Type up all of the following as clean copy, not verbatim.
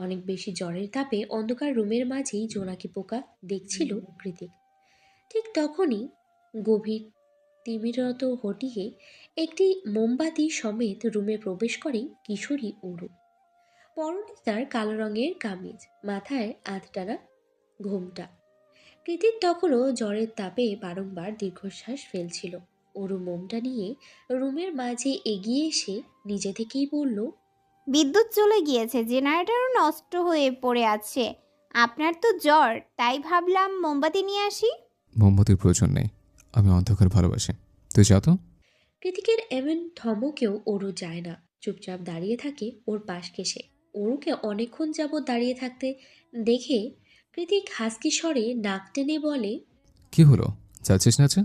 অনেক বেশি জ্বরের তাপে অন্ধকার রুমের মাঝেই জোনাকি পোকা দেখছিল কৃতিক। ঠিক তখনই গভীর তিমিরত হটিয়ে একটি মোমবাতি সমেত রুমে প্রবেশ করে কিশোরী অরু। পরনে তার কালো রঙের কামিজ, মাথায় আধটানা ঘোমটা। কৃতিক তখনও জ্বরের তাপে বারংবার দীর্ঘশ্বাস ফেলছিল। অরু মোমটা নিয়ে রুমের মাঝে এগিয়ে এসে নিজে থেকেই বলল, বিদ্যুৎ চলে গিয়েছে, জেনারেটরও নষ্ট হয়ে পড়ে আছে। আপনার তো জ্বর, তাই ভাবলাম মোমবাতি নিয়ে আসি। মোমবাতির প্রয়োজন নেই। আমি অন্ধকার ভালোবাসি। তুই যা তো। কৃতিকের এমন ধমকেও অরু যায় না, চুপচাপ দাঁড়িয়ে থাকে ওর পাশ ঘেঁষে। অরুকে অনেকক্ষণ যাবৎ দাঁড়িয়ে থাকতে দেখে কৃতিক হাসকি স্বরে নাক টেনে বলে, কি হলো? যাচ্ছিস না যে?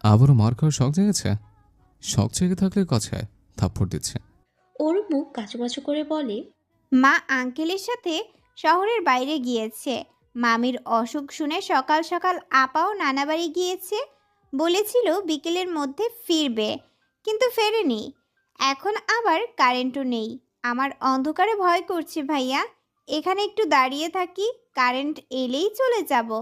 আবারও মার খাওয়ার শখ জেগেছে? শখ জেগে থাকলে কথায় থাপ্পড় দিচ্ছে। অরু মুখ কাচুমাচু করে বলে, মা আঙ্কেলের সাথে শহরের বাইরে গিয়েছে। মামির অসুখ শুনে সকাল সকাল আপাও নানা বাড়ি গিয়েছে। বলেছিল বিকেলের মধ্যে ফিরবে, কিন্তু ফেরেনি। এখন আবার কারেন্টও নেই। আমার অন্ধকারে ভয় করছে ভাইয়া। এখানে একটু দাঁড়িয়ে থাকি, কারেন্ট এলেই চলে যাব।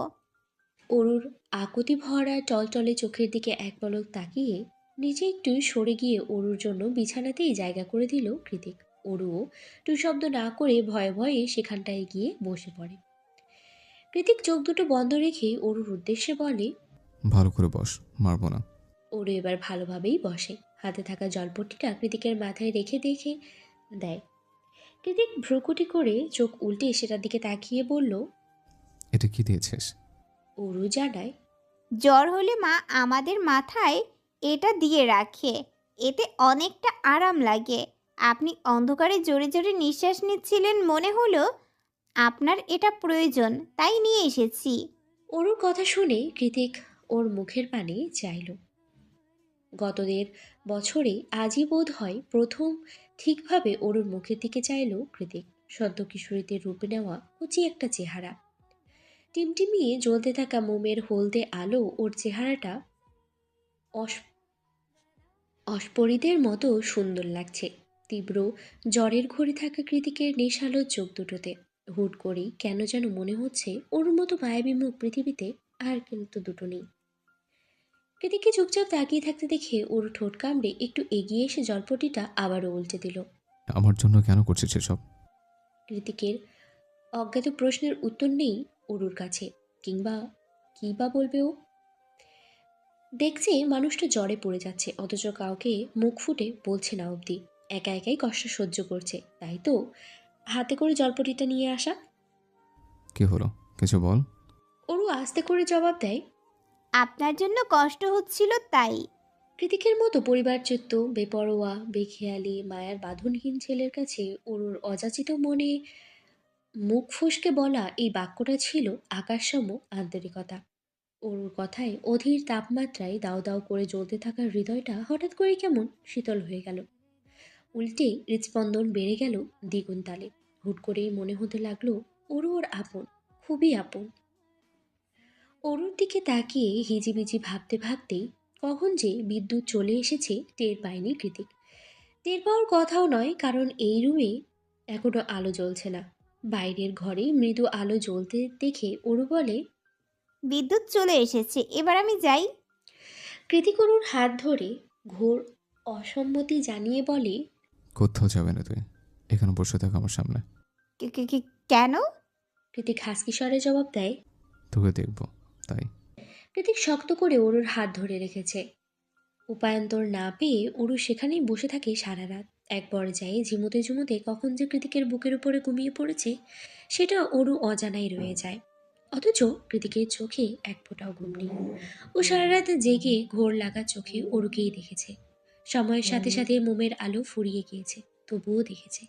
অরুর আকুতি ভরা টলটলে চোখের দিকে এক পলক তাকিয়ে নিজে একটু সরে গিয়ে অরুর জন্য বিছানাতেই জায়গা করে দিল কৃতিক। অরুও টু শব্দ না করে ভয়ে ভয়ে সেখানটায় গিয়ে বসে পড়ে। কৃতিক চোখ দুটো বন্ধ রেখে অরুর উদ্দেশ্যে বলে, ভালো করে বস, মারবো না। অরু এবার ভালোভাবেই বসে, হাতে থাকা জলপট্টিটা কৃতিকের মাথায় রেখে দেখে দেয়। কৃতিক ভ্রুকুটি করে চোখ উল্টে সেটার দিকে তাকিয়ে বলল, এটা কি দিয়েছিস? অরু জানায়, জ্বর হলে মা আমাদের মাথায় এটা দিয়ে রাখে। এতে অনেকটা আরাম লাগে। আপনি অন্ধকারে জোরে জোরে নিঃশ্বাস নিচ্ছিলেন, মনে হলো আপনার এটা প্রয়োজন, তাই নিয়ে এসেছি। অরুর কথা শুনে কৃতিক ওর মুখের পানে চাইল। গত ১.৫ বছরে আজই বোধ হয় প্রথম ঠিকভাবে অরুর মুখের দিকে চাইল কৃতিক। সদ্য কিশোরীতে রূপে নেওয়া কুচি একটা চেহারা, টিমটিমিয়ে জ্বলতে থাকা মোমের হলদে আলো ওর চেহারাটা অস- অস্পরিদের মতো সুন্দর লাগছে। তীব্র জ্বরের ঘরে থাকা কৃতিকের নেশালো চোখ দুটোতে হুট করেই কেন যেন মনে হচ্ছে ওর মতো মায়াবী মুখ পৃথিবীতে আর কিন্তু দুটো নেই। কৃতিককে চুপচাপ তাকিয়ে থাকতে দেখে ওর ঠোঁট কামড়ে একটু এগিয়ে এসে জলপটিটা আবারও উল্টে দিল। আমার জন্য কেন করছিস এসব? কৃতিকের অজ্ঞাত প্রশ্নের উত্তর নেই অরুর কাছে, কিংবা কী বা বলবে ও। দেখছে মানুষটা জ্বরে পড়ে যাচ্ছে, অথচ কাউকে মুখ ফুটে বলছে না অবধি। একা একাই কষ্ট সহ্য করছে, তাই তো হাতে করে জলপটিটা নিয়ে আসা। কি হলো? কিছু বল। অরু আস্তে করে জবাব দেয়, আপনার জন্য কষ্ট হচ্ছিল তাই। কৃতিকের মতো পরিবারচ্যুত, বেপরোয়া, বেখেয়ালি, মায়ার বাঁধনহীন ছেলের কাছে অরুর অযাচিত মনে মুখ ফসকে বলা এই বাক্যটা ছিল আকাশসম আন্তরিকতা। অরুর কথায় অধীর তাপমাত্রায় দাউ দাউ করে জ্বলতে থাকা হৃদয়টা হঠাৎ করে কেমন শীতল হয়ে গেল। উল্টে হৃৎস্পন্দন বেড়ে গেল দ্বিগুণ তালে। হুট করেই মনে হতে লাগলো অরু ওর আপন, খুবই আপন। অরুর দিকে তাকিয়ে হিজিবিজি ভাবতে ভাবতেই কখন যে বিদ্যুৎ চলে এসেছে টের পায়নি কৃতিক। টের পাওয়ার কথাও নয়, কারণ এই রুমে এখনো আলো জ্বলছে না। বাইরের ঘরে মৃদু আলো জ্বলতে দেখে অরু বলে, বিদ্যুৎ চলে এসেছে, এবার আমি যাই। কৃতিক অরুর হাত ধরে ঘোর অসম্মতি জানিয়ে বলে, কোথাও যাবে না তুই। এখানে বসে থাক আমার সামনে। কেন? কৃতিক হাসকি স্বরে জবাব দেয়। তোকে দেখবো, তাই। কৃতিক শক্ত করে অরুর হাত ধরে রেখেছে। উপায়ন্তর না পেয়ে অরু সেখানেই বসে থাকে সারা রাত। এক পর্যায়ে ঝিমুতে ঝিমুতে কখন যে কৃতিকের বুকের উপরে ঘুমিয়ে পড়েছে সেটা অরু অজানাই রয়ে যায়। অথচ কৃতিকের চোখে এক ফোঁটাও ঘুম নেই। ও সারা রাত জেগে ঘোর লাগা চোখে অরুকেই দেখেছে। সময়ের সাথে সাথে মোমের আলো ফুরিয়ে গিয়েছে, তবুও দেখেছে।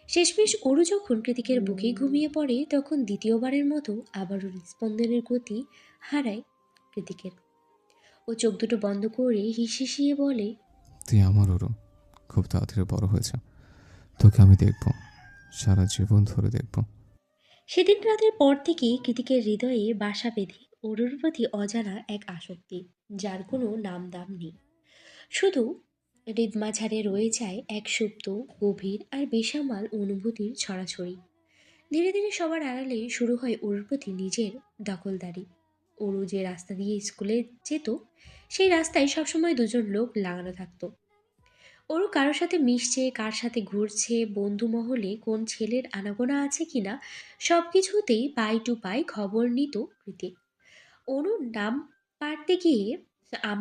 শেষমেশ অরু যখন কৃতিকের বুকেই ঘুমিয়ে পড়ে, তখন দ্বিতীয়বারের মতো আবারও হৃৎস্পন্দনের গতি হারায় কৃতিকের। ও চোখ দুটো বন্ধ করে হিসিয়ে বলে, তুই আমার ওরও খুব তাড়াতাড়ি বড় হয়েছে। তোকে আমি দেখবো, সারা জীবন ধরে দেখবো। সেদিন রাতের পর থেকেই কৃতিকের হৃদয়ে বাসা বেঁধে অরুর প্রতি অজানা এক আসক্তি, যার কোনো নাম দাম নেই। শুধু হৃদমাঝারে রয়ে যায় এক সুপ্ত, গভীর আর বেসামাল অনুভূতির ছড়াছড়ি। ধীরে ধীরে সবার আড়ালে শুরু হয় ওর প্রতি নিজের দখলদারি। ওরু যে রাস্তা দিয়ে স্কুলে যেত, সেই রাস্তায় সবসময় দুজন লোক লাগানো থাকতো। ওরও কারোর সাথে মিশছে, কার সাথে ঘুরছে, বন্ধু মহলে কোন ছেলের আনাগোনা আছে কিনা, সব কিছুতেই পাই টু পাই খবর নিত কৃতিক। অরুণ আম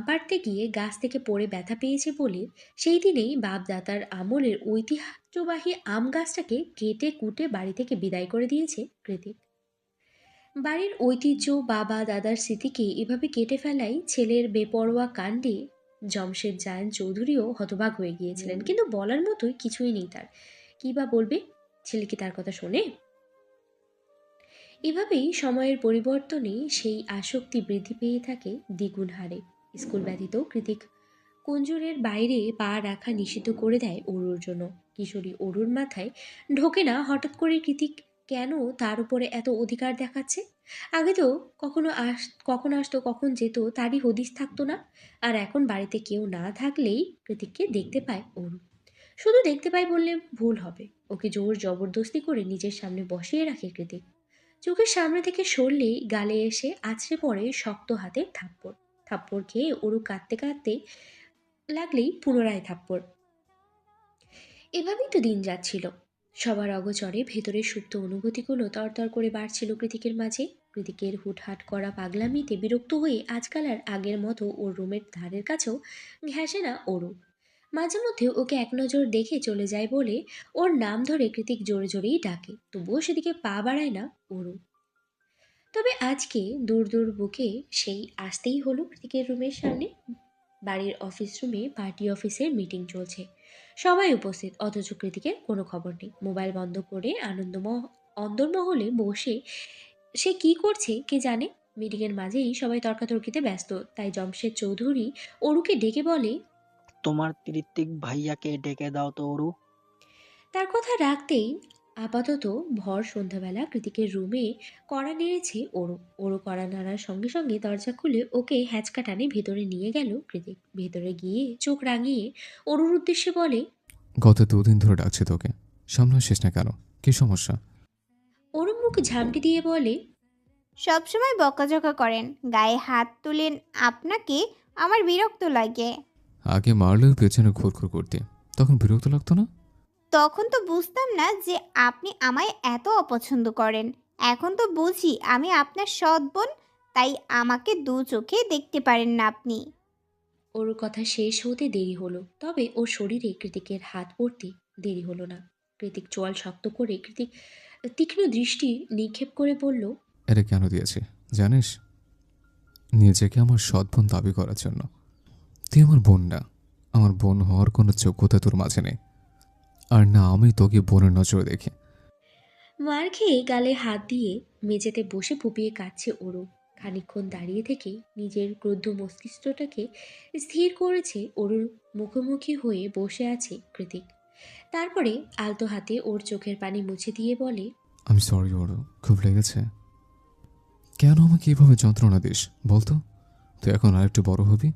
পাড়তে গিয়ে গাছ থেকে পড়ে ব্যথা পেয়েছে বলে সেই দিনেই বাপ দাদার আমলের ঐতিহ্যবাহী আম গাছটাকে কেটে কুটে বাড়ি থেকে বিদায় করে দিয়েছে কৃতিক। বাড়ির ঐতিহ্য, বাবা দাদার স্মৃতিকে এভাবে কেটে ফেলায় ছেলের বেপরোয়া কাণ্ডে জমশেদ জায়ান চৌধুরীও হতবাক হয়ে গিয়েছিলেন, কিন্তু বলার মতোই কিছুই নেই তার। কী বা বলবে? ছেলে কি তার কথা শোনে? এভাবেই সময়ের পরিবর্তনে সেই আসক্তি বৃদ্ধি পেয়ে থাকে দ্বিগুণ হারে। স্কুল ব্যতীত কৃতিক কুঞ্জরের বাইরে পা রাখা নিষিদ্ধ করে দেয় অরুর জন্য। কিশোরী অরুর মাথায় ঢোকে না হঠাৎ করে কৃতিক কেন তার উপরে এত অধিকার দেখাচ্ছে। আগে তো কখন আসতো কখন যেত তারই হদিস থাকতো না। আর এখন বাড়িতে কেউ না থাকলেই কৃতিককে দেখতে পায় অরু। শুধু দেখতে পায় বললে ভুল হবে, ওকে জোর জবরদস্তি করে নিজের সামনে বসিয়ে রাখে কৃতিক। চোখের সামনে থেকে সরলেই গালে এসে আছড়ে পড়ে শক্ত হাতের থাপ্পড়। থাপ্পড় খেয়ে অরু কাঁদতে কাঁদতে লাগলেই পুনরায় থাপ্পড়। এভাবেই তো দিন যাচ্ছিল। সবার অগোচরে ভেতরের সুপ্ত অনুভূতিগুলো তরতর করে বাড়ছিল কৃতিকের মাঝে। কৃতিকের হুটহাট করা পাগলামিতে বিরক্ত হয়ে আজকাল আর আগের মতো ওর রুমের ধারের কাছেও ঘেঁষে না ওরু। মাঝে মধ্যে ওকে এক নজর দেখে চলে যায় বলে ওর নাম ধরে কৃতিক জোরে জোরেই ডাকে, তবুও সেদিকে পা বাড়ায় না ওরু। তবে আজকে দূর দূর বুকে সেই আসতেই হলো কৃতিকের রুমের সামনে। বাড়ির অফিস রুমে পার্টি অফিসের মিটিং চলছে। সবাই উপস্থিত, অথচ কৃতিকের কোনো খবর নেই। মোবাইল বন্ধ করে অন্দরমহলে বসে সে কি করছে কে জানে। মিটিংয়ের মাঝেই সবাই তর্কাতর্কিতে ব্যস্ত, তাই জমশেদ চৌধুরী অরুকে ডেকে বলে, তোমার ঋত্বিক ভাইয়াকে ডেকে দাও তো অরু। তার কথা রাখতেই আপাতত ভর সন্ধ্যাবেলা কৃতিকের রুমে কড়া নেড়েছে ওরও। ওরও কড়া নাড়ার সঙ্গে সঙ্গে দরজা খুলে ওকে হ্যাচকা টানে ভেতরে নিয়ে গেল কৃতিক। ভেতরে গিয়ে চোখ রাঙিয়ে ওরুর উদ্দেশ্যে বলে, গত 2 দিন ধরে ডাকছি তোকে, সামনে আসিস না কেন? কি সমস্যা? ওরু মুখ ঝামটি দিয়ে বলে, সবসময় বকাঝকা করেন, গায়ে হাত তুলেন, আপনাকে আমার বিরক্ত লাগে। আগে মারলেও পেছনে ঘুরঘুর করতে, তখন বিরক্ত লাগতো না? তখন তো বুঝতাম না যে আপনি আমায় এত অপছন্দ করেন। এখন তো বুঝি আমি আপনার সৎ বোন, তাই আমাকে দু চোখে দেখতে পারেন না আপনি। ওর কথা শেষ হতে দেরি হলো, তবে ওর শরীরে কৃতিকের হাত পড়তে দেরি হলো না। কৃতিক চোয়াল শক্ত করে তীক্ষ্ণ দৃষ্টি নিক্ষেপ করে বলল, এটা কেন দিয়েছি জানিস? নিজেকে আমার সৎ বোন দাবি করার জন্য। তুই আমার বোন না, আমার বোন হওয়ার কোনো যোগ্যতা তোর মাঝে নেই। আর না আমি তোকে বোনের নজরে দেখি। মার খেয়ে গালে হাত দিয়ে মেঝেতে বসে ফুপিয়ে কাঁদছে ওরু। খানিকক্ষণ দাঁড়িয়ে থেকে নিজের ক্রুদ্ধ মস্তিষ্কটাকে স্থির করেছে অরুর মুখোমুখি হয়ে বসে আছে কৃতিক। তারপরে আলতো হাতে ওর চোখের পানি মুছে দিয়ে বলে, আমি সরি ওরু, খুব লেগেছে। কেন আমাকে এভাবে যন্ত্রণা দিস বলতো? তুই এখন আরেকটু বড় হবি,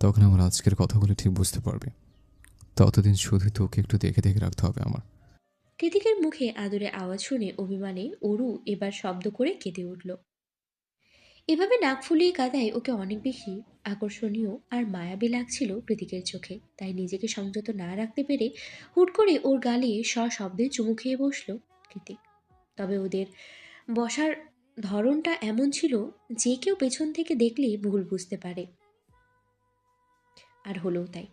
তখন আমার আজকের কথাগুলো ঠিক বুঝতে পারবি। ততদিন শুধু তোকে একটু দেখে দেখে রাখতে হবে আমার। কৃতিকের মুখে আদুরে আওয়াজ শুনে অভিমানে অরু এবার শব্দ করে কেঁদে উঠল। এভাবে নাক ফুলিয়ে কাঁদায় ওকে অনেক বেশি আকর্ষণীয় আর মায়াবী লাগছিল কৃতিকের চোখে। তাই নিজেকে সংযত না রাখতে পেরে হুট করে ওর গালে সশব্দে চুমু খেয়ে বসল কৃতিক। তবে ওদের বসার ধরনটা এমন ছিল যে কেউ পেছন থেকে দেখলে ভুল বুঝতে পারে। আর হলোও তাই।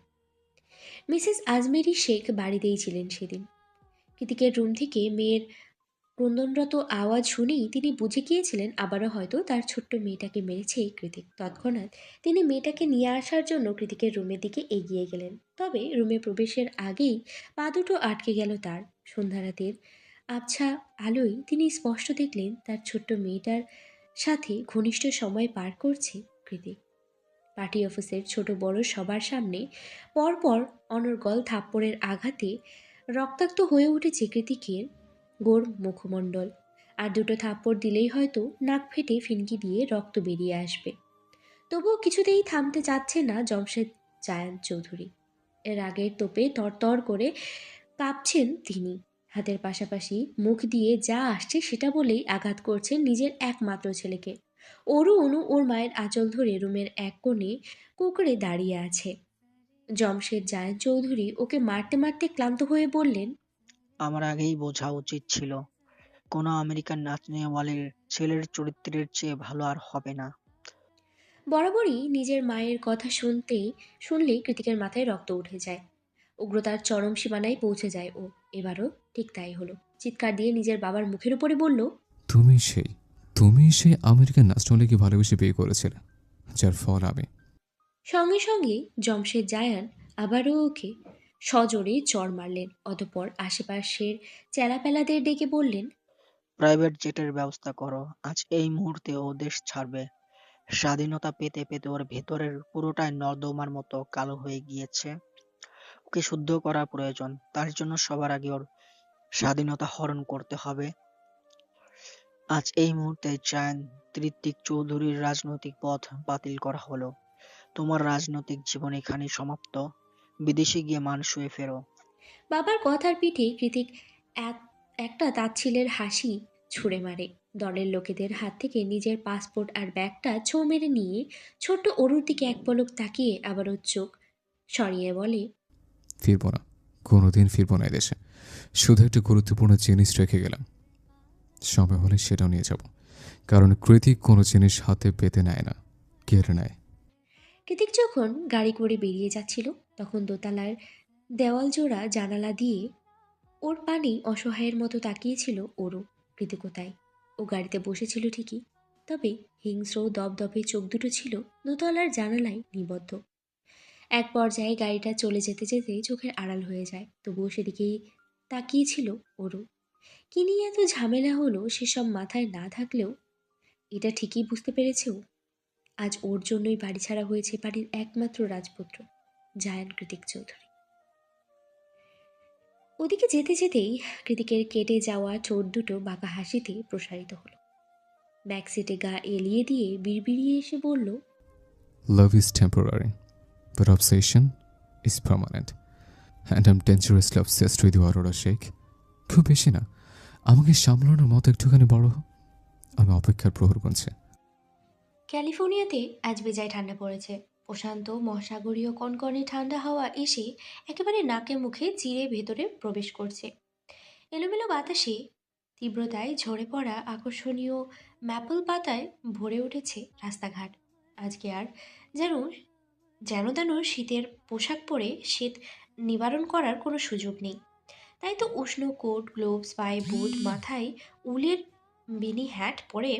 মিসেস আজমেরি শেখ বাড়িতেই ছিলেন সেদিন। কৃতিকের রুম থেকে মেয়ের ক্রন্দনরত আওয়াজ শুনেই তিনি বুঝে গিয়েছিলেন আবারও হয়তো তার ছোট্ট মেয়েটাকে মেরেছে এই কৃতিক। তৎক্ষণাৎ তিনি মেয়েটাকে নিয়ে আসার জন্য কৃতিকের রুমের দিকে এগিয়ে গেলেন। তবে রুমে প্রবেশের আগেই পা দুটো আটকে গেল তার। সন্ধ্যারাতের আবছা আলোয় তিনি স্পষ্ট দেখলেন তার ছোট্ট মেয়েটার সাথে ঘনিষ্ঠ সময় পার করছে কৃতিক। পার্টি অফিসের ছোট বড় সবার সামনে পরপর অনর্গল থাপ্পড়ের আঘাতে রক্তাক্ত হয়ে উঠেছে কৃতিকের গোর মুখমণ্ডল। আর দুটো থাপ্পড় দিলেই হয়তো নাক ফেটে ফিনকি দিয়ে রক্ত বেরিয়ে আসবে। তবুও কিছুতেই থামতে চাচ্ছে না জমশেদ জায়ান চৌধুরী। এর আগের তোপে তরতর করে কাঁপছেন তিনি। হাতের পাশাপাশি মুখ দিয়ে যা আসছে সেটা বলেই আঘাত করছেন নিজের একমাত্র ছেলেকে। অনু ওর মায়ের আঁচল ধরে রুমের এক কোণে কুঁকড়ে দাঁড়িয়ে আছে। জমশেদ জায়েদ চৌধুরী ওকে মারতে মারতে ক্লান্ত হয়ে বললেন, আমার আগেই বোঝা উচিত ছিল, কোনো আমেরিকান নাচনেওয়ালের ছেলের চরিত্রের চেয়ে ভালো আর হবে না। বরাবরই নিজের মায়ের কথা শুনলেই কৃতিকের মাথায় রক্ত উঠে যায়। উগ্রতার চরম সীমানায় পৌঁছে যায় ও। এবারও ঠিক তাই হলো। চিৎকার দিয়ে নিজের বাবার মুখের উপরে বলল, তুমি সেই তুমি সেই আমেরিকান নাচনলিকে ভালোবেসে বিয়ে করেছিলে, যার ফল আমি। সঙ্গে সঙ্গে জমশেদ জায়ান আবারও ওকে সজোরে চড় মারলেন। অতঃপর আশেপাশের চেলাপেলাদের ডেকে বললেন, প্রাইভেট জেটের ব্যবস্থা করো, আজ এই মুহূর্তে ও দেশ ছাড়বে। স্বাধীনতা পেতে পেতে ওর ভেতরের পুরোটাই নর্দমার মতো কালো হয়ে গিয়েছে। ওকে শুদ্ধ করা প্রয়োজন। তার জন্য সবার আগে ওর স্বাধীনতা হরণ করতে হবে। আজ এই মুহূর্তে জায়ান ঋত্বিক চৌধুরীর রাজনৈতিক পথ বাতিল করা হলো। তোমার রাজনৈতিক জীবন এখানেই সমাপ্ত। বিদেশে গিয়ে মান শুয়ে ফেরো। বাবার কথার পিঠে কৃতিক একটা তাচ্ছিলের হাসি ছুঁড়ে মারে। দলের লোকেদের হাত থেকে নিজের পাসপোর্ট আর ব্যাগটা ছোঁ মেরে নিয়ে ছোট্ট অরুর দিকে এক পলক তাকিয়ে আবারও চোখ সরিয়ে বলে, ফিরবো না, কোনোদিন ফিরবো না এদেশে। শুধু একটা গুরুত্বপূর্ণ জিনিস রেখে গেলাম, সময় হলে সেটাও নিয়ে যাব। কারণ কৃতিক কোনো জিনিস হাতে পেতে নেয় না, কেড়ে নেয়। কৃতিক যখন গাড়ি করে বেরিয়ে যাচ্ছিল তখন দোতলার দেওয়াল জোড়া জানালা দিয়ে ওর পানে অসহায়ের মতো তাকিয়েছিল ওরও। কৃতিকও তাই। ও গাড়িতে বসেছিল ঠিকই, তবে হিংস্র দপদপে চোখ দুটো ছিল দোতলার জানালায় নিবদ্ধ। এক পর্যায়ে গাড়িটা চলে যেতে যেতে চোখের আড়াল হয়ে যায়, তবুও সেদিকেই তাকিয়েছিল ওরও। কি নিয়ে এত ঝামেলা হলো সেসব মাথায় না থাকলেও এটা ঠিকই বুঝতে পেরেছে ও। আজ ওর জন্যই বাড়ি ছাড়া হয়েছে বাড়ির একমাত্র রাজপুত্র জায়ান কৃতিক চৌধুরী। ওদিকে যেতে যেতেই কৃতিকের কেটে যাওয়া ঠোঁট দুটো বাঁকা হাসিতে প্রসারিত হলো। ব্যাক সিটে গা এলিয়ে দিয়ে বিড়বিড়িয়ে এসে বলল, love is temporary, but obsession is permanent. And I am dangerously obsessed with you, Aurora Sheikh. খুব বেশি না, আমাকে সামলানোর মতো একটুখানি বড় হও। আমি অপেক্ষার প্রহর গুনছি। ক্যালিফোর্নিয়াতে আজ বেজায় ঠান্ডা পড়েছে। প্রশান্ত মহাসাগরীয় কনকনে ঠান্ডা হাওয়া এসে একেবারে নাকে মুখে চিরে ভেতরে প্রবেশ করছে। এলোমেলো বাতাসে তীব্রতায় ঝরে পড়া আকর্ষণীয় ম্যাপল পাতায় ভরে উঠেছে রাস্তাঘাট। আজকে আর যেন যেন তেন শীতের পোশাক পরে শীত নিবারণ করার কোনো সুযোগ নেই। তাই তো উষ্ণ কোট, গ্লোভস, পায়ে বুট, মাথায় উলের বেনি হ্যাট পরে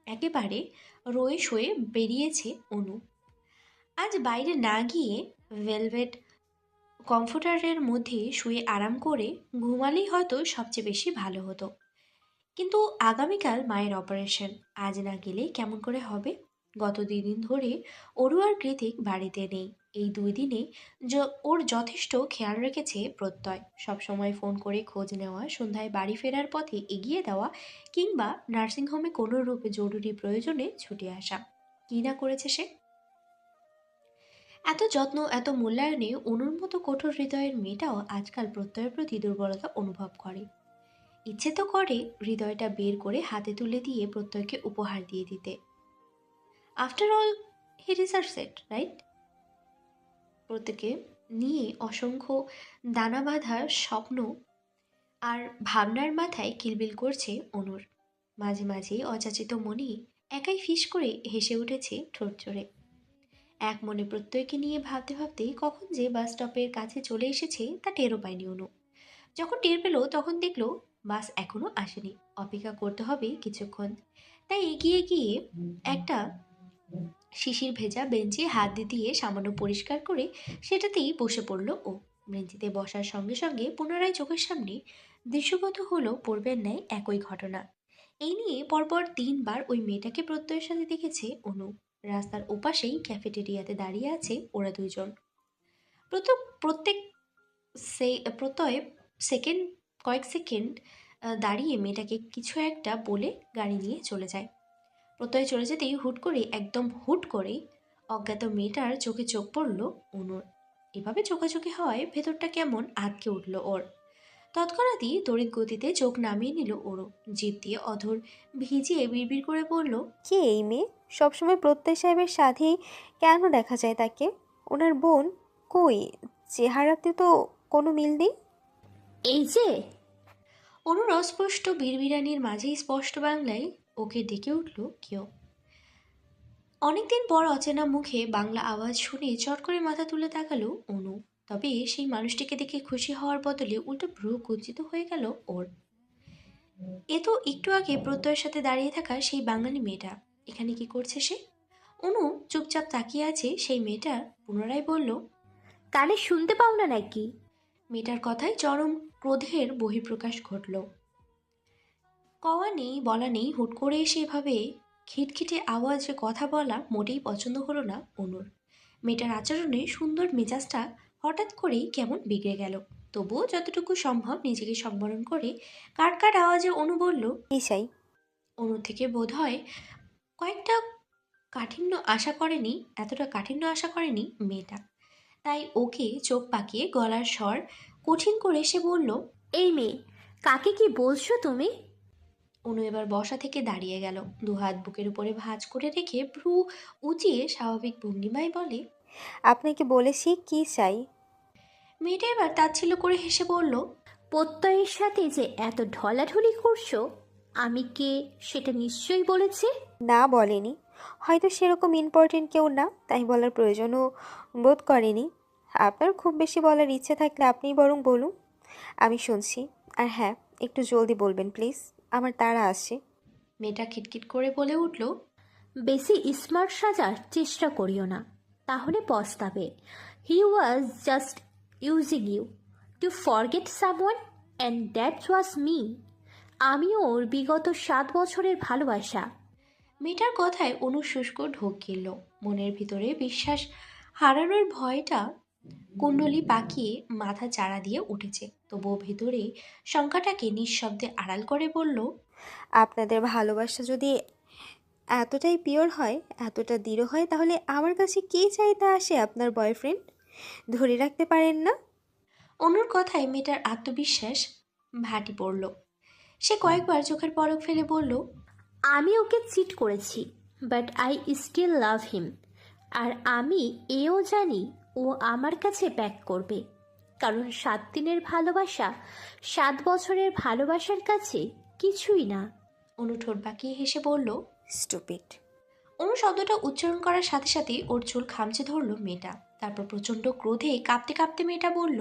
একেবারে রয়ে শয়ে বেরিয়েছে অনু। আজ বাইরে না গিয়ে ভেলভেট কমফোর্টারের মধ্যে শুয়ে আরাম করে ঘুমালেই হয়তো সবচেয়ে বেশি ভালো হতো। কিন্তু আগামীকাল মায়ের অপারেশন, আজ না গেলে কেমন করে হবে? গত 2 দিন ধরে অরু আর কৃতিক বাড়িতে নেই। এই 2 দিনে ওর যথেষ্ট খেয়াল রেখেছে প্রত্যয়। সবসময় ফোন করে খোঁজ নেওয়া, সন্ধ্যায় বাড়ি ফেরার পথে এগিয়ে দেওয়া, কিংবা নার্সিংহোমে কোনো রূপে জরুরি প্রয়োজনে ছুটে আসা। কী না করেছে সে! এত যত্ন, এত মূল্যায়নে অনুর মতো কঠোর হৃদয়ের মেয়েটাও আজকাল প্রত্যয়ের প্রতি দুর্বলতা অনুভব করে। ইচ্ছে তো করে হৃদয়টা বের করে হাতে তুলে দিয়ে প্রত্যয়কে উপহার দিয়ে দিতে। After all he deserves it, right? প্রত্যেকে নিয়ে অসংখ্য দানা বাঁধা স্বপ্ন আর ভাবনার মাথায় কিলবিল করছে অনুর। মাঝে মাঝেই অযাচিত মনে একাই ফিস করে হেসে উঠেছে ঠোঁট চড়ে। এক মনে প্রত্যয়কে নিয়ে ভাবতে ভাবতেই কখন যে বাস স্টপের কাছে চলে এসেছে তা টেরও পায়নি অনু। যখন টের পেল তখন দেখলো বাস এখনো আসেনি, অপেক্ষা করতে হবে কিছুক্ষণ। তাই এগিয়ে গিয়ে একটা শিশির ভেজা বেঞ্চে হাত দিয়ে সামান্য পরিষ্কার করে সেটাতেই বসে পড়ল ও। বেঞ্চিতে বসার সঙ্গে সঙ্গে পুনরায় চোখের সামনে দৃশ্যগত হলো পূর্বের ন্যায় একই ঘটনা। এই নিয়ে পরপর 3বার ওই মেয়েটাকে প্রত্যয়ের সাথে দেখেছে অনু। রাস্তার ওপাশেই ক্যাফেটেরিয়াতে দাঁড়িয়ে আছে ওরা দুইজন। প্রত্যেক প্রত্যয় সেকেন্ড কয়েক সেকেন্ড দাঁড়িয়ে মেয়েটাকে কিছু একটা বলে গাড়ি নিয়ে চলে যায়। প্রত্যয় চলে যেতেই একদম হুট করে অজ্ঞাত মেয়েটার চোখে চোখ পড়ল অনুর। এভাবে চোখাচোখি হওয়ায় ভেতরটা কেমন আঁতকে উঠল ওর। তৎক্ষণাৎই তড়িৎ গতিতে চোখ নামিয়ে নিল ওরও। জিভ দিয়ে অধর ভিজিয়ে বিড়বিড় করে বলল, কে এই মেয়ে? সবসময় প্রত্যয় সাহেবের সাথেই কেন দেখা যায় তাকে? ওনার বোন কই? চেহারাতে তো কোনো মিল নেই। এই যে। অনুর অস্পষ্ট বিড়বিড়ানির মাঝেই স্পষ্ট বাংলায় ওকে ডেকে উঠল কেউ। অনেকদিন পর অচেনা মুখে বাংলা আওয়াজ শুনে চট করে মাথা তুলে তাকালো অনু। তবে সেই মানুষটিকে দেখে খুশি হওয়ার বদলে উল্টো ভ্রু কুঞ্চিত হয়ে গেল ওর। এ তো একটু আগে প্রত্যয়ের সাথে দাঁড়িয়ে থাকা সেই বাঙালি মেয়েটা। এখানে কি করছে সে? অনু চুপচাপ তাকিয়ে আছে সেই মেয়েটা। পুনরায় বলল, কানে শুনতে পাও না নাকি? মেয়েটার কথায় চরম ক্রোধের বহিঃপ্রকাশ ঘটল। কওয়া নেই বলা নেই, হুট করে এসে এভাবে খিটখিটে আওয়াজে কথা বলা মোটেই পছন্দ হলো না অনুর। মেয়েটার আচরণে সুন্দর মেজাজটা হঠাৎ করেই কেমন বিগড়ে গেল। তবুও যতটুকু সম্ভব নিজেকে সংবরণ করে কাট কাট আওয়াজে অনু বলল, কি চাই? অনুর থেকে বোধ হয় কয়েকটা কাঠিন্য আশা করেনি, এতটা কাঠিন্য আশা করেনি মেয়েটা। তাই ওকে চোখ পাকিয়ে গলার স্বর কঠিন করে সে বলল, এই মেয়ে, কাকে কি বলছো তুমি? অনু এবার বসা থেকে দাঁড়িয়ে গেল। দুহাত বুকের উপরে ভাঁজ করে রেখে ভ্রু উঁচিয়ে স্বাভাবিক ভঙ্গিমায় বলে, আপনাকে বলেছি কি চাই। মেয়েটা এবার তাচ্ছিল্য করে হেসে বলল, প্রত্যয়ের সাথে যে এত ঢলাঢলি করছো, আমি কে সেটা নিশ্চয়ই বলেছে। না বলেনি, হয়তো সেরকম ইম্পর্টেন্ট কেউ না, তাই বলার প্রয়োজনও বোধ করেনি। আপনার খুব বেশি বলার ইচ্ছে থাকলে আপনিই বরং বলুন, আমি শুনছি। আর হ্যাঁ, একটু জলদি বলবেন প্লিজ, আমার তাড়া আসছে। মেয়েটা খিটখিট করে বলে উঠল, বেশি স্মার্ট সাজার চেষ্টা করিও না, তাহলে পস্তাবে। He was just using you to forget someone, and that was me. আমিও ওর বিগত 7 বছরের ভালোবাসা। মেয়েটার কথায় অনু শুষ্ক ঢোক গিলল। মনের ভিতরে বিশ্বাস হারানোর ভয়টা কুণ্ডলি পাকিয়ে মাথা চাড়া দিয়ে উঠেছে। তবুও ভেতরে শঙ্কাটাকে নিঃশব্দে আড়াল করে বলল, আপনাদের ভালোবাসা যদি এতটাই পিওর হয়, এতটা দৃঢ় হয়, তাহলে আমার কাছে কী চাইতে আসে আপনার বয়ফ্রেন্ড? ধরে রাখতে পারেন না? অনুর কথায় মেয়েটার আত্মবিশ্বাস ভাটি পড়ল। সে কয়েকবার চোখের পলক ফেলে বলল, আমি ওকে চিট করেছি, বাট আই স্টিল লাভ হিম। আর আমি এও জানি ও আমার কাছে ব্যাক করবে, কারণ 7 দিনের ভালোবাসা 7 বছরের ভালোবাসার কাছে কিছুই না। অনু ঠোঁট বাঁকিয়ে হেসে বলল, স্টুপিড। অনু শব্দটা উচ্চারণ করার সাথে সাথে ওর চুল খামচে ধরল মেয়েটা। তারপর প্রচণ্ড ক্রোধে কাঁপতে কাঁপতে মেয়েটা বলল,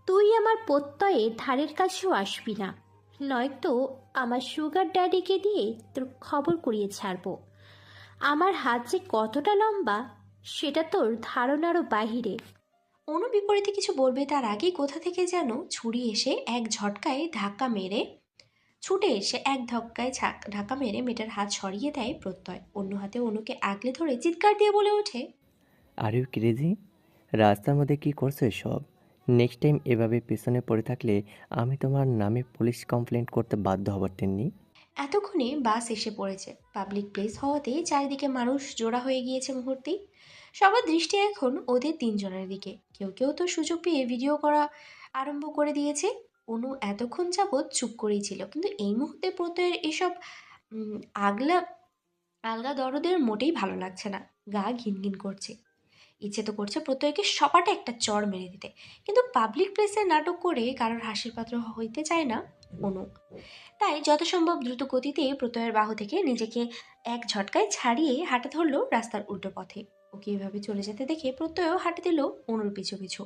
তুই আমার প্রত্যয়ে ধারের কাছেও আসবি না, নয়তো আমার সুগার ড্যাডিকে দিয়ে তোর খবর করিয়ে ছাড়বো। আমার হাত যে কতটা লম্বা সেটা তোর ধারণারও বাহিরে। অনু বিপরীতে কিছু বলবে তার আগেই কোথা থেকে যেন ছুরি এসে এক ঝটকায় ধাক্কা মেরে ছুটে এসে এক ধক্কায় ধাক্কা মেরে মেয়েটার হাত সরিয়ে দেয় প্রত্যয়। অন্য হাতে অনুকে আগলে ধরে চিৎকার দিয়ে বলে ওঠে, আর ইউ ক্রেজি? রাস্তার মধ্যে কি করছো এসব? নেক্সট টাইম এভাবে পেছনে পড়ে থাকলে আমি তোমার নামে পুলিশ কমপ্লেন্ট করতে বাধ্য হব টেননি। এতক্ষণে বাস এসে পড়েছে। পাবলিক প্লেস হওয়াতে চারিদিকে মানুষ জোড়া হয়ে গিয়েছে মুহূর্তেই। সবার দৃষ্টি এখন ওদের তিনজনের দিকে। কেউ কেউ তো সুযোগ পেয়ে ভিডিও করা আরম্ভ করে দিয়েছে। অনু এতক্ষণ যাবৎ চুপ করেই ছিল, কিন্তু এই মুহূর্তে প্রত্যয়ের এসব উম, আগলা আলগা দরদের মোটেই ভালো লাগছে না। গা ঘিনঘিন করছে। ইচ্ছে তো করছে প্রত্যয়কে সপাটে একটা চড় মেরে দিতে, কিন্তু পাবলিক প্লেসে নাটক করে কারোর হাসির পাত্র হইতে চায় না অনু। তাই যথাসম্ভব দ্রুত গতিতে প্রত্যয়ের বাহু থেকে নিজেকে এক ঝটকায় ছাড়িয়ে হাঁটা ধরল রাস্তার উল্টো পথে। ওকে এভাবে চলে যেতে দেখে প্রত্যয়ও হাঁটা দিল অনুর পিছু পিছু।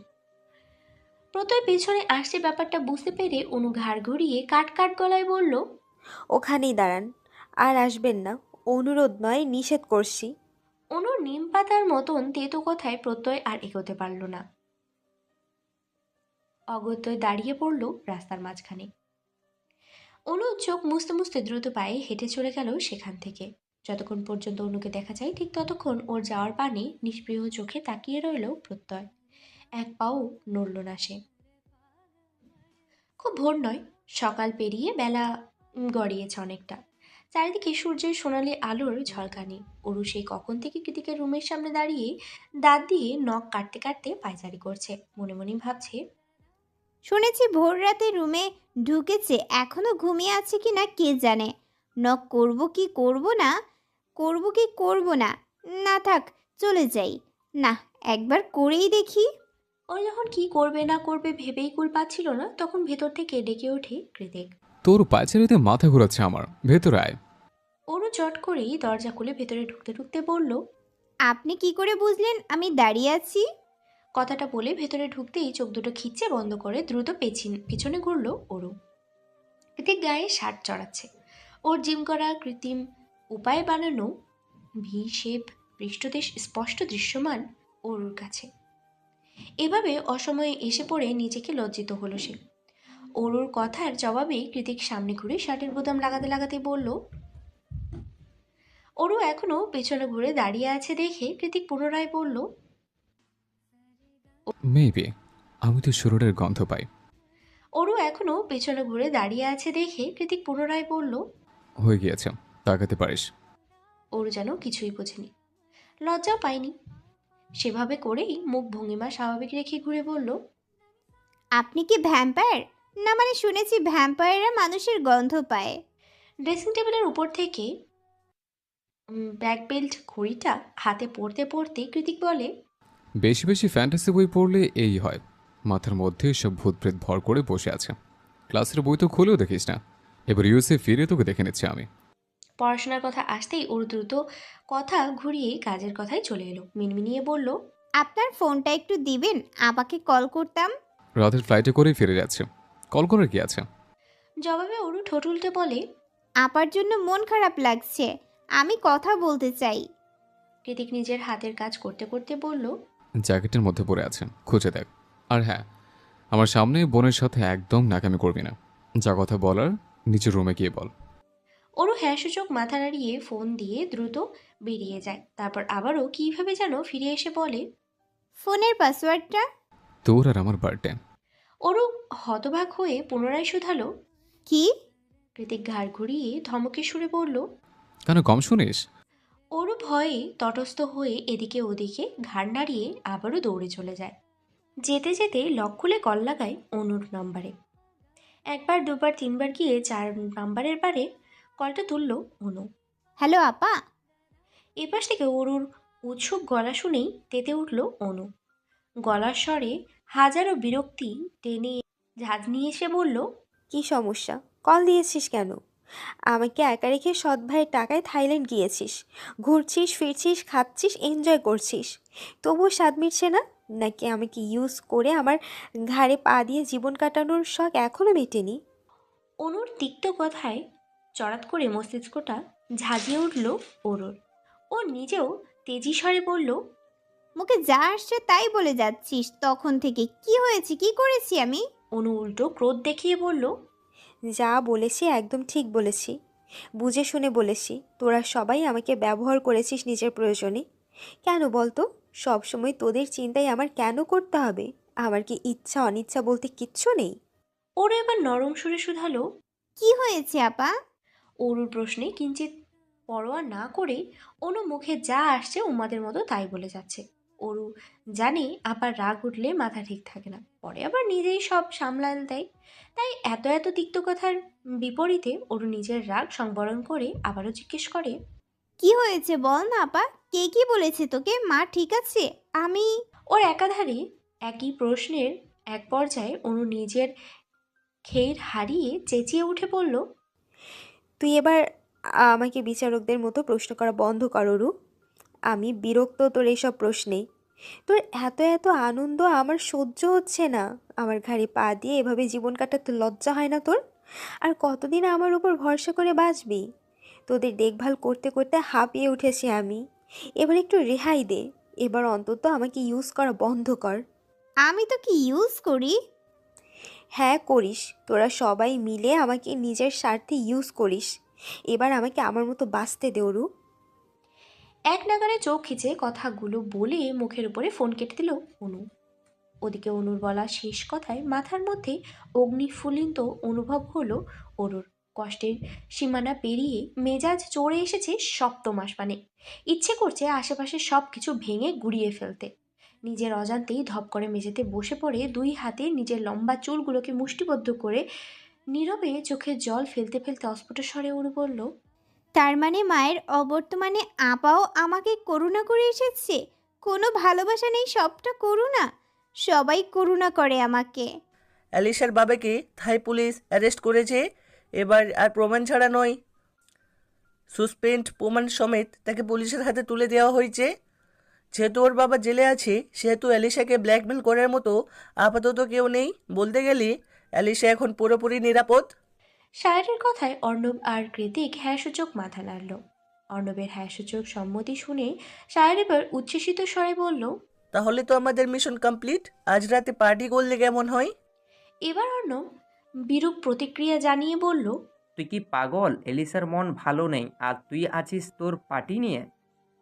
প্রত্যয় পেছনে আসছে ব্যাপারটা বুঝতে পেরে অনু ঘাড় ঘুরিয়ে কাট কাট গলায় বলল, ওখানেই দাঁড়ান, আর আসবেন না। অনুরোধ নয়, নিষেধ করছি। অনুর নিম পাতার মতন তেতো কথায় প্রত্যয় আর এগোতে পারল না। অগত্যই দাঁড়িয়ে পড়ল রাস্তার মাঝখানে। অনু চোখ মুছতে মুছতে দ্রুত পায়ে হেঁটে চলে গেল সেখান থেকে। যতক্ষণ পর্যন্ত অনুকে দেখা যায় ঠিক ততক্ষণ ওর যাওয়ার পানে নিষ্পৃহ চোখে তাকিয়ে রইল প্রত্যয়। এক পাও নড়ল না সে। খুব ভোর নয়, সকাল পেরিয়ে বেলা গড়িয়েছে অনেকটা। চারিদিকে সূর্যের সোনালি আলোর ঝলকানি। অরু সেই কখন থেকে কৃতিকের রুমের সামনে দাঁড়িয়ে দাঁত দিয়ে নখ কাটতে কাটতে পায়চারি করছে। মনে মনে ভাবছে, শুনেছি ভোর রাতে রুমে ঢুকেছে, এখনো ঘুমিয়ে আছে কি না কে জানে। নক করব কি করব না, করব কি করব না, না থাক, চলে যাই। না, একবার করেই দেখি। ও যখন কি করবে না করবে ভেবেই কুল পাচ্ছিল না, তখন ভেতর থেকে ডেকে ওঠে কৃতিক। তোর পায়চারিতে মাথা ঘোরাচ্ছে আমার, ভেতরে আয়। ওরও চট করেই দরজা খুলে ভেতরে ঢুকতে ঢুকতে বলল। আপনি কি করে বুঝলেন আমি দাঁড়িয়ে আছি? কথাটা বলে ভেতরে ঢুকতেই চোখ দুটো খিচ্ছে বন্ধ করে দ্রুত পিছনে ঘুরল ওরও। কৃতিক গায়ে শার্ট চড়াচ্ছে। ওর জিম করা কৃত্রিম উপায়ে বানানো ভি শেপ পৃষ্ঠদেশ স্পষ্ট দৃশ্যমান ওর কাছে। এভাবে অসময়ে এসে পড়ে নিজেকে লজ্জিত হলো সে। ওর কথার জবাবে কৃতিক সামনে ঘুরে শার্টের বোতাম লাগাতে লাগাতে বলল। ওরও এখনো পেছনে ঘুরে দাঁড়িয়ে আছে দেখে কৃতিক পুনরায় বলল। মেবি। আমি তো শুরুরের গন্ধ পাই। ওরও এখনো পেছনে ঘুরে দাঁড়িয়ে আছে দেখে কৃতিক পুনরায় বলল। হয়ে গিয়েছে, তাকাতে পারিস। ওর যেন কিছুই বোঝেনি, লজ্জাও পায়নি। সেভাবে করেই মুখ ভঙ্গিমা স্বাভাবিক রেখে ঘুরে বলল। আপনি কি ভ্যাম্পায়ার? না মানে শুনেছি ভ্যাম্পায়াররা মানুষের গন্ধ পায়। ড্রেসিং টেবিলের উপর থেকে ব্যাক বেল্ট ঘড়িটা হাতে পড়তে পড়তে কৃতিক বলে। বেশি বেশি ফ্যান্টাসি বই পড়লে এই হয়, মাথার মধ্যে সব ভূতপ্রেত ভর করে বসে আছে। ক্লাসের বই তো খুলেও দেখিস না, এবার ইউএসএ ফিরে তোকে দেখে নিচ্ছি আমি। পড়াশোনার কথা আসতেই ওর দ্রুত কথা ঘুরিয়ে কাজের কথায় চলে এলো। মিনমিনিয়ে বলল। আপনার ফোনটা একটু দিবেন, আমাকে কল করতাম। রাতের ফ্লাইটে করেই ফিরে যাচ্ছে, কল করার কি আছে? জবাবে ওরও ঠোঁট উল্টে বলে। আপার জন্য মন খারাপ লাগছে, আমি কথা বলতে চাই। কৃতিক নিজের হাতের কাজ করতে করতে বলল। জ্যাকেটের মধ্যে পড়ে আছে, খুঁজে দেখ। আর হ্যাঁ, আমার সামনে বোনের সাথে একদম নাকামি করবি না। যা কথা বলার নিচের রুমে গিয়ে বল। ওরও হ্যাঁ সূচক মাথা নাড়িয়ে ফোন দিয়ে দ্রুত বেরিয়ে যায়। তারপর আবারও কীভাবে যেন ফিরে এসে বলে। ফোনের পাসওয়ার্ডটা? তোর আর আমার বার্থডে। ওরও হতবাক হয়ে পুনরায় শুধালো। কি? কৃতিক ঘাড় ঘুরিয়ে ধমকে সুরে বলল। কেন কম শুনিস? ওরও ভয়ে তটস্থ হয়ে এদিকে ওদিকে ঘাড় নাড়িয়ে আবারও দৌড়ে চলে যায়। যেতে যেতে লক খুলে কল লাগায় অনুর নাম্বারে। একবার দুবার তিনবার গিয়ে 4 নাম্বারের বারে কলটা তুলল অনু। হ্যালো আপা। এপাশ থেকে অরুর উৎসুক গলা শুনেই তেতে উঠল অনু। গলার স্বরে হাজারো বিরক্তি টেনে ঝাঁজ নিয়ে এসে বলল। কি সমস্যা? কল দিয়েছিস কেন? আমাকে একা রেখে সৎ ভাইয়ের টাকায় থাইল্যান্ড গিয়েছিস, ঘুরছিস ফিরছিস খাচ্ছিস এনজয় করছিস, তবুও স্বাদ মিটছে না? নাকি আমাকে ইউজ করে আমার ঘাড়ে পা দিয়ে জীবন কাটানোর শখ এখনও মেটেনি? অনুর তিক্ত কথায় চড়াত করে মস্তিষ্কটা ঝাঁঝিয়ে উঠল ওরুর। ও নিজেও তেজি স্বরে বলল। মুখে যা আসছে তাই বলে যাচ্ছিস তখন থেকে, কি হয়েছে, কি করেছি আমি? অনু উল্টো ক্রোধ দেখিয়ে বলল। যা বলেছি একদম ঠিক বলেছি, বুঝে শুনে বলেছি। তোরা সবাই আমাকে ব্যবহার করেছিস নিজের প্রয়োজনে। কেন বলতো? সবসময় তোদের চিন্তাই আমার কেন করতে হবে? আমার কি ইচ্ছা অনিচ্ছা বলতে কিচ্ছু নেই? ওর এবার নরম সুরে শুধালো। কি হয়েছে আপা? অরুর প্রশ্নে কিঞ্চিত পরোয়া না করে অনু মুখে যা আসছে উম্মাদের মতো তাই বলে যাচ্ছে। অরু জানে আবার রাগ উঠলে মাথা ঠিক থাকে না, পরে আবার নিজেই সব সামলাল দেয়। তাই এত এত তিক্ত কথার বিপরীতে অরু নিজের রাগ সংবরণ করে আবারও জিজ্ঞেস করে। কি হয়েছে বল না আপা, কে কি বলেছে তোকে? মা ঠিক আছে? আমি ওর একাধারে একই প্রশ্নের এক পর্যায়ে অনু নিজের খের হারিয়ে চেঁচিয়ে উঠে বলল। তুই এবার আমাকে বিচারকদের মতো প্রশ্ন করা বন্ধ কর রু। আমি বিরক্ত তোর এইসব প্রশ্নে। তোর এত এত আনন্দ আমার সহ্য হচ্ছে না। আমার ঘাড়ে পা দিয়ে এভাবে জীবন কাটাতে লজ্জা হয় না তোর? আর কতদিন আমার উপর ভরসা করে বাঁচবি? তোদের দেখভাল করতে করতে হাঁপিয়ে উঠেছি আমি। এবার একটু রেহাই দে। এবার অন্তত আমাকে ইউজ করা বন্ধ কর। আমি তো কি ইউজ করি? হ্যাঁ করিস, তোরা সবাই মিলে আমাকে নিজের স্বার্থে ইউজ করিস। এবার আমাকে আমার মতো বাঁচতে দে অরু। এক নাগারে চোখ খিচে কথাগুলো বলে মুখের উপরে ফোন কেটে দিল অনু। ওদিকে অনুর বলা শেষ কথায় মাথার মধ্যে অগ্নিফুলিন্ত অনুভব হলো অরুর। কষ্টের সীমানা পেরিয়ে মেজাজ চড়ে এসেছে সপ্তম আসমানে। ইচ্ছে করছে আশেপাশে সব কিছু ভেঙে গুড়িয়ে ফেলতে। নিজের অজান্তেই ধপ করে মেঝেতে বসে পড়ে দুই হাতে নিজের লম্বা চুলগুলোকে মুষ্টিবদ্ধ করে নীরবে চোখের জল ফেলতে ফেলতে অস্ফুট স্বরে অরু বলল, তার মানে মায়ের অবর্তমানে আপাও আমাকে করুণা করে এসেছে? কোনো ভালোবাসা নেই, সবটা করুণা। সবাই করুণা করে আমাকে। অ্যালিশার বাবাকে থাই পুলিশ অ্যারেস্ট করেছে। এবার আর প্রমাণ ছাড়া নয়, সুসপেন্ড প্রমাণ সমেত তাকে পুলিশের হাতে তুলে দেওয়া হয়েছে। যেহেতু ওর বাবা জেলে আছে, সেহেতু অ্যালিশাকে ব্ল্যাকমেল করার মতো আপাতত কেউ নেই। বলতে গেলে অ্যালিশা এখন পুরোপুরি নিরাপদ। সায়রের কথায় অর্ণব আর কৃতিক হ্যাঁসূচক মাথা নাড়ল। অর্ণবের হ্যাঁসূচক সম্মতি শুনে সায়র এবার উচ্ছ্বসিত স্বরে বলল, তাহলে তো আমাদের মিশন কমপ্লিট। আজ রাতে পার্টি করলে কেমন হয়? এবার অর্ণব বিরূপ প্রতিক্রিয়া জানিয়ে বলল, তুই কি পাগল? এলিসার মন ভালো নেই আর তুই আছিস তোর পার্টি নিয়ে।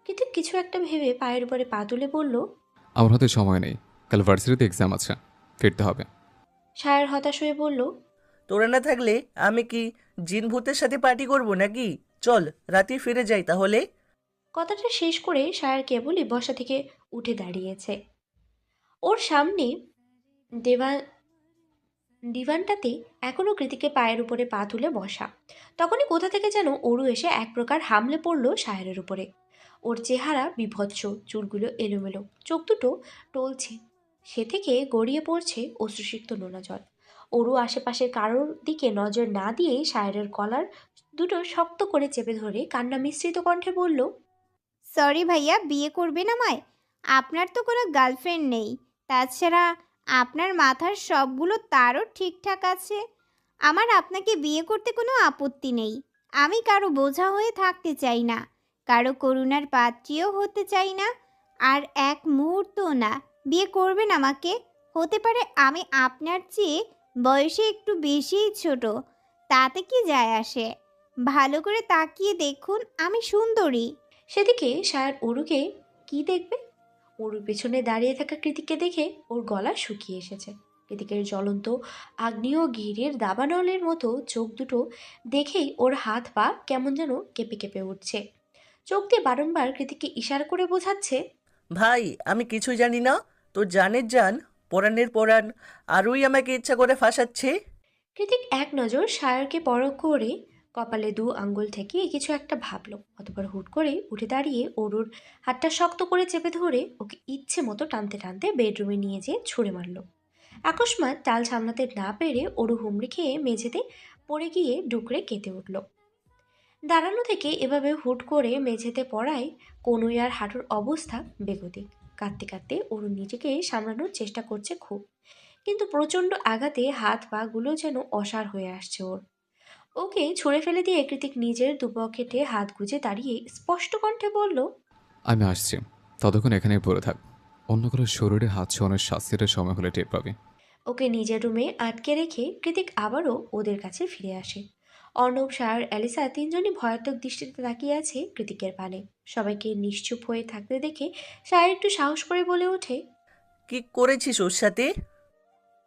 কৃতিক কিছু একটা ভেবে পায়ের উপরে পা তুলে বলল, আমার হাতে সময় নেই, কাল ভার্সিটিতে এক্সাম আছে, ফিরতে হবে। সায়র হতাশ হয়ে বলল, তোরা না থাকলে আমি কি জিন ভূতের সাথে পার্টি করব নাকি? চল রাতে ফিরে যাই তাহলে। কথাটা শেষ করে সায়র কেবলই বসা থেকে উঠে দাঁড়িয়েছে। ওর সামনে ডিভানটাতে এখনও কৃতিকের পায়ের উপরে পা তুলে বসা। তখনই কোথা থেকে যেন অরু এসে এক প্রকার হামলে পড়ল সায়রের উপরে। ওর চেহারা বিভৎস, চুলগুলো এলোমেলো, চোখ দুটো টলছে, সে থেকে গড়িয়ে পড়ছে অশ্রুসিক্ত নোনা জল। অরু আশেপাশের কারোর দিকে নজর না দিয়ে সায়রের কলার দুটো শক্ত করে চেপে ধরে কান্না মিশ্রিত কণ্ঠে বলল, সরি ভাইয়া, বিয়ে করবেন আমায়? আপনার তো কোনো গার্লফ্রেন্ড নেই। তাছাড়া আপনার মাথার সবগুলো তারও ঠিকঠাক আছে। আমার আপনাকে বিয়ে করতে কোনো আপত্তি নেই। আমি কারো বোঝা হয়ে থাকতে চাই না, কারো করুণার পাত্রীও হতে চাই না, আর এক মুহূর্তও না। বিয়ে করবেন আমাকে? হতে পারে আমি আপনার চেয়ে বয়সে একটু বেশিই ছোট, তাতে কি যায় আসে? ভালো করে তাকিয়ে দেখুন, আমি সুন্দরী। সেদিকে সায়র অরুকে কি দেখবে? অরুর পেছনে দাঁড়িয়ে থাকা কৃতিককে দেখে ওর গলা শুকিয়ে এসেছে। কৃতিকের জ্বলন্ত আগ্নেয়গিরির দাবানলের মতো চোখ দুটো দেখেই ওর হাত পা কেমন যেন কেঁপে কেঁপে উঠছে। চোখ দিয়ে বারংবার কৃতিককে ইশারা করে বোঝাচ্ছে, ভাই আমি কিছুই জানি না। তোর জানের জান, পরাণের পরাণ আরই আমাকে ইচ্ছা করে ফাঁসাচ্ছে। কৃতিক এক নজর সায়রকে পরখ করে কপালে দু আঙ্গুল থেকে কিছু একটা ভাবলো। অতঃপর হুট করে উঠে দাঁড়িয়ে অরুর হাতটা শক্ত করে চেপে ধরে ওকে ইচ্ছে মতো টানতে টানতে বেডরুমে নিয়ে যেয়ে ছুঁড়ে মারল। আকস্মাৎ টাল সামলাতে না পেরে অরু হুমড়ি খেয়ে মেঝেতে পড়ে গিয়ে ডুকরে কেঁদে উঠল। দাঁড়ানো থেকে এভাবে হুট করে মেঝেতে পড়ায় কনুই আর হাঁটুর অবস্থা বেগতিক। কাঁদতে কাঁদতে অরু নিজেকে সামলানোর চেষ্টা করছে খুব, কিন্তু প্রচণ্ড আঘাতে হাত পা গুলো যেন অসাড় হয়ে আসছে ওর। ওকে ছুঁড়ে ফেলে দিয়ে কৃতিক নিজের দুপকেটে হাত গুজে দাঁড়িয়ে স্পষ্ট কণ্ঠে বলল, আমি আসছি, ততক্ষণ এখানেই পড়ে থাক। অন্য কারো শরীরে হাত ছোঁয়ানোর শাস্তিটা সময় হলে টের পাবে। ওকে নিজের রুমে আটকে রেখে কৃতিক আবারও ওদের কাছে ফিরে আসে। অর্ণব, সায়র, অ্যালিসা তিনজনই ভয়াত্মক দৃষ্টিতে তাকিয়ে আছে কৃতিকের পানে। সবাইকে নিশ্চুপ হয়ে থাকতে দেখে সায়র একটু সাহস করে বলে ওঠে, কি করেছিস ওর সাথে?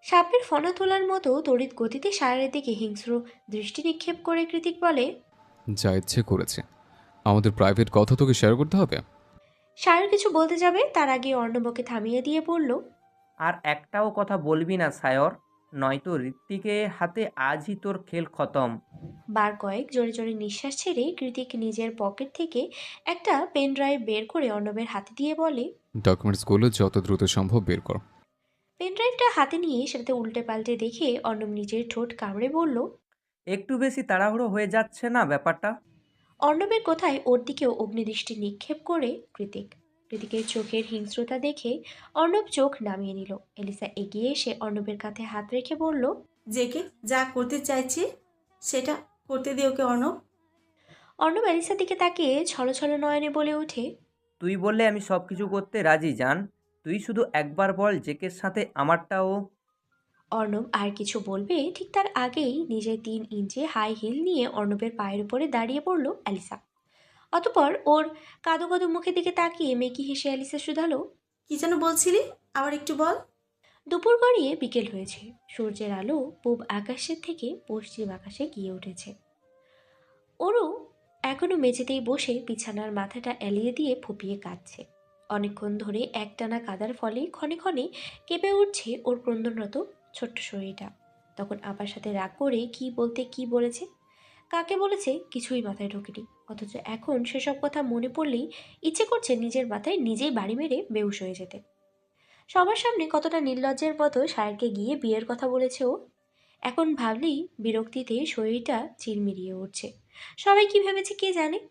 সাপের ফনা তোলার মতো তড়িৎ গতিতে সায়রের দিকে হিংস্র দৃষ্টি নিক্ষেপ করে কৃতিক বলে, যা ইচ্ছে করেছে, আমাদের প্রাইভেট কথা তোকে শেয়ার করতে হবে? সায়র কিছু বলতে যাবে তার আগে অর্ণবকে থামিয়ে দিয়ে বলল, আর একটাও কথা বলবি না সায়র, নয়তো ঋত্বিকের হাতে আজই তোর খেল খতম। বার কয়েক জোরে জোরে নিঃশ্বাস ছেড়ে কৃতিক নিজের পকেট থেকে একটা পেন ড্রাইভ বের করে অর্ণবের হাতে দিয়ে বলে, ডকুমেন্টসগুলো যত দ্রুত সম্ভব বের কর। পেন ড্রাইভটা হাতে নিয়ে সেটাতে উল্টে পাল্টে দেখে অর্ণব নিজের ঠোঁট কামড়ে বলল, একটু বেশি তাড়াহুড়ো হয়ে যাচ্ছে না ব্যাপারটা? অর্ণবের কথায় ওর দিকেও অগ্নিদৃষ্টি নিক্ষেপ করে কৃতিক। কৃতিকের চোখের হিংস্রতা দেখে অর্ণব চোখ নামিয়ে নিল। এলিসা এগিয়ে এসে অর্ণবের কাঁধে হাত রেখে বলল, জেকে যা করতে চাইছে সেটা করতে দে ওকে অর্ণব। অর্ণব এলিসার দিকে তাকিয়ে ছলছল নয়নে বলে ওঠে, তুই বললে আমি সব কিছু করতে রাজি জান। তুই শুধু একবার বল জেকের সাথে আমারটাও। অর্ণব আর কিছু বলবে ঠিক তার আগেই নিজের 3 ইঞ্চি হাই হিল নিয়ে অর্ণবের পায়ের উপরে দাঁড়িয়ে পড়ল অ্যালিসা। অতঃপর ওর কাদো কাদো মুখের দিকে তাকিয়ে মেকি হেসে অ্যালিসা শুধালো, কি যেন বলছিলি, আবার একটু বল। দুপুর গড়িয়ে বিকেল হয়েছে। সূর্যের আলো পূব আকাশের থেকে পশ্চিম আকাশে গিয়ে উঠেছে। ওরও এখনো মেঝেতেই বসে বিছানার মাথাটা এলিয়ে দিয়ে ফুপিয়ে কাঁদছে। অনেকক্ষণ ধরে একটানা কাদার ফলে ক্ষণে ক্ষণে কেঁপে উঠছে ওর ক্রন্দনরত ছোট্ট শরীরটা। তখন আপার সাথে রাগ করে কি বলতে কি বলেছে, কাকে বলেছে কিছুই মাথায় ঢোকেনি। অথচ এখন সেসব কথা মনে পড়লেই ইচ্ছে করছে নিজের মাথায় নিজেই বাড়ি মেরে বেহুশ হয়ে যেতে। সবার সামনে কতটা নির্লজ্জের মতো সায়রকে গিয়ে বিয়ের কথা বলেছে ও। এখন ভাবলেই বিরক্তিতে শরীরটা চিরমিরিয়ে উঠছে। সবাই কি ভেবেছে কে জানে।